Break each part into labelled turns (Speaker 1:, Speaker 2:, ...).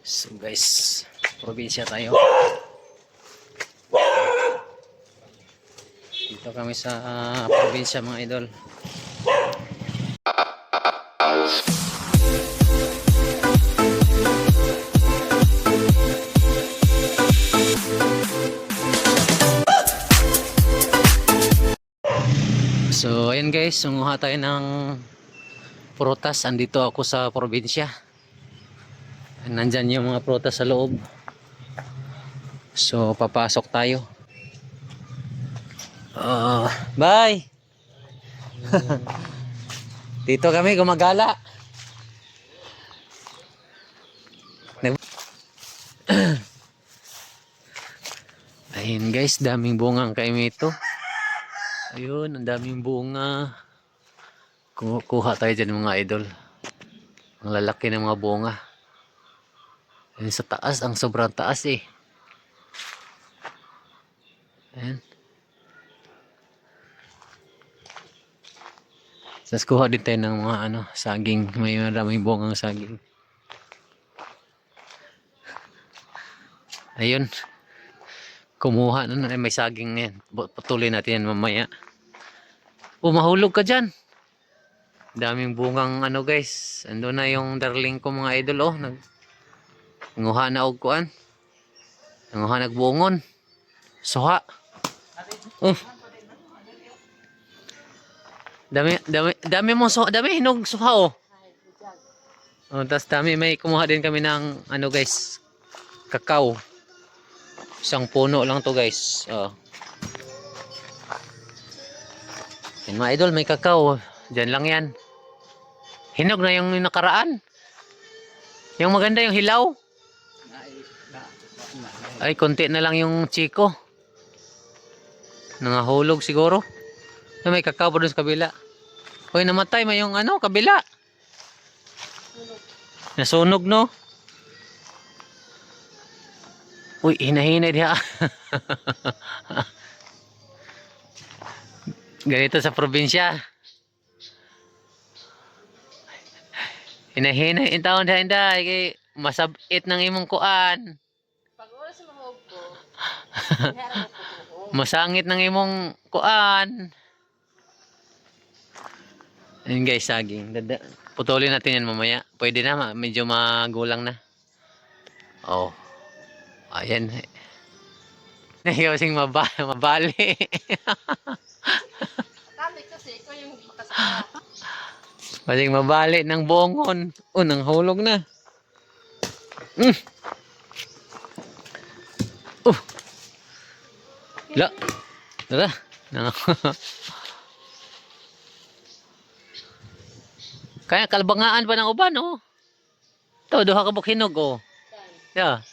Speaker 1: So guys, probinsya tayo. Dito kami sa probinsya mga idol. So ayun guys, sunguha tayo ng prutas. Andito ako sa probinsya. Nandyan yung mga prutas sa loob. So papasok tayo. Bye! Dito kami gumagala. Ayun guys, daming bunga ang kaimito. Ayun, ang daming bunga. Kuha tayo dyan mga idol. Ang lalaki ng mga bunga. Ayun sa taas, ang sobrang taas eh. Ayun. Tapos kuha din tayo ng mga saging. May maraming bungang saging. Ayun. Kumuha na may saging na yan. Patuloy natin yan mamaya. Mahulog ka dyan. Daming bungang guys. Ando na yung darling ko mga idol Nguha na og kuan. Nguha nagbungon. Suha. Dami mo suha. Dami hinog suha tas dami may kumuha din kami ng guys. Kakao. Isang puno lang to guys. Yan mga idol, may kakao. Diyan lang yan. Hinog na yung nakaraan. Yung maganda yung hilaw. Ay, konti na lang yung chiko. Nangahulog siguro. May kakao pa doon sa kabila. Uy, namatay may yung kabila. Nasunog no. Uy, hinahinay diha. Ganito sa probinsya. Hinahinay in taon diha inday kay masabit ng imong kuan.
Speaker 2: Pag oras sa mahog ko,
Speaker 1: masangit ng imong kuan. Ayun guys, saging. Putulin natin yan mamaya. Pwede na, medyo magulang na. Ayan. Nahiyosing mabali.
Speaker 2: kami kasi ikaw yung makasama.
Speaker 1: Masing mabali ng bongon. Nang hulog na. La. Tara. Kaya kalbangaan pa ng uban Ito, duha ka bukhinog Yeah.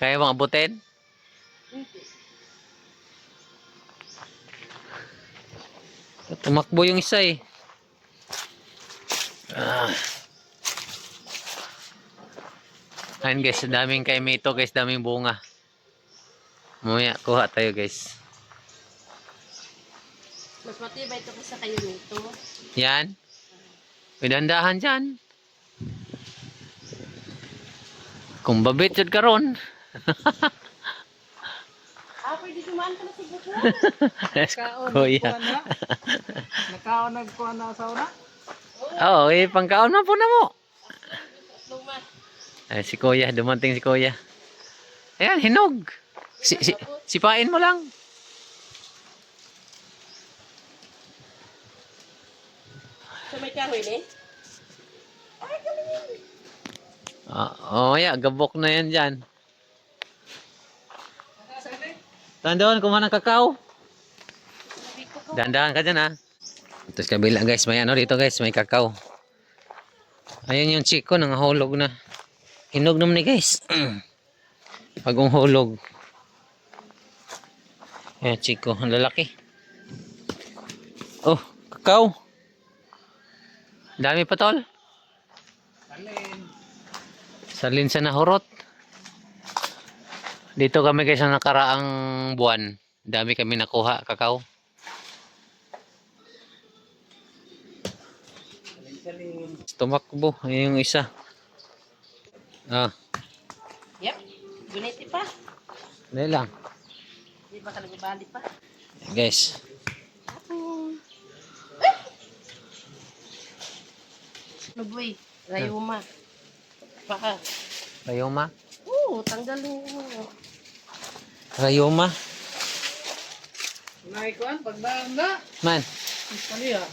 Speaker 1: Kaya bang abutin? Tumakbo yung isa eh. Ayun guys, daming kaimito guys, daming bunga. Mamaya, kuha tayo guys.
Speaker 2: Mas matibay ito kasi kayo nito.
Speaker 1: Yan. May dandahan dyan. Kung babit dyan karon.
Speaker 2: Pwede dumaan ka na sa buko.
Speaker 1: Kuya.
Speaker 3: Nakaon nagkuhan na sa una?
Speaker 1: Pangkaon na po na mo.
Speaker 2: Luma.
Speaker 1: Ay, si Kuya, dumating si Kuya. Ayan, hinog. Sipain mo lang.
Speaker 2: So may kahoy ni?
Speaker 1: Gabok na yan dyan. Tandaan, kumuha ng kakao. Dandahan ka dyan Tapos kabila guys, may dito guys, may kakao. Ayun yung chiko, nangahulog na. Hinog naman ni guys. Pagong hulog. Ayan chiko, ang lalaki. Kakao. Dami pa tol. Salin sa nahurot. Dito kami guys sa nakaraang buwan. Dami kami nakuha kakao. Tumakbo. Ayun yung isa. Ah,
Speaker 2: Yep. Guniti pa.
Speaker 1: dali lang.
Speaker 2: Di ba ka nagbabali pa?
Speaker 1: Guys.
Speaker 2: Naboy. Rayuma. Baka.
Speaker 1: Rayoma.
Speaker 2: Oo, tanggalin mo.
Speaker 1: Rayoma.
Speaker 3: Naikuan, pagdaan na.
Speaker 1: Man.
Speaker 3: Kali ah.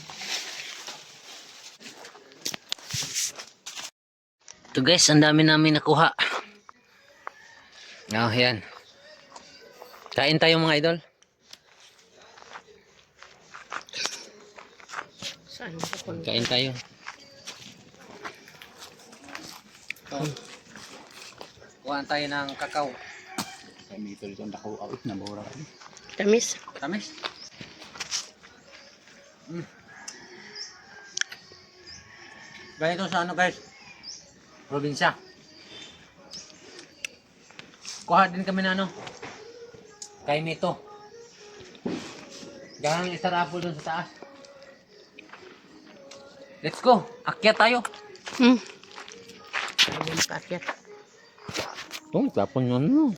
Speaker 1: Ito guys, ang dami namin nakuha. Oh, yan. Kain tayo mga idol.
Speaker 2: Saan ako?
Speaker 1: Kain tayo. Kuhaan tayo ng kakao.
Speaker 3: Kami ito dito nakuha. Nabura ka.
Speaker 2: Tamis.
Speaker 1: Tamis. Ganito sa ano guys, probinsya. Kuha din kami na ano, kay Mito. Gahang Star Apple dun sa taas. Let's go, akyat tayo.
Speaker 2: Hindi makaakyat.
Speaker 1: Tapon yun.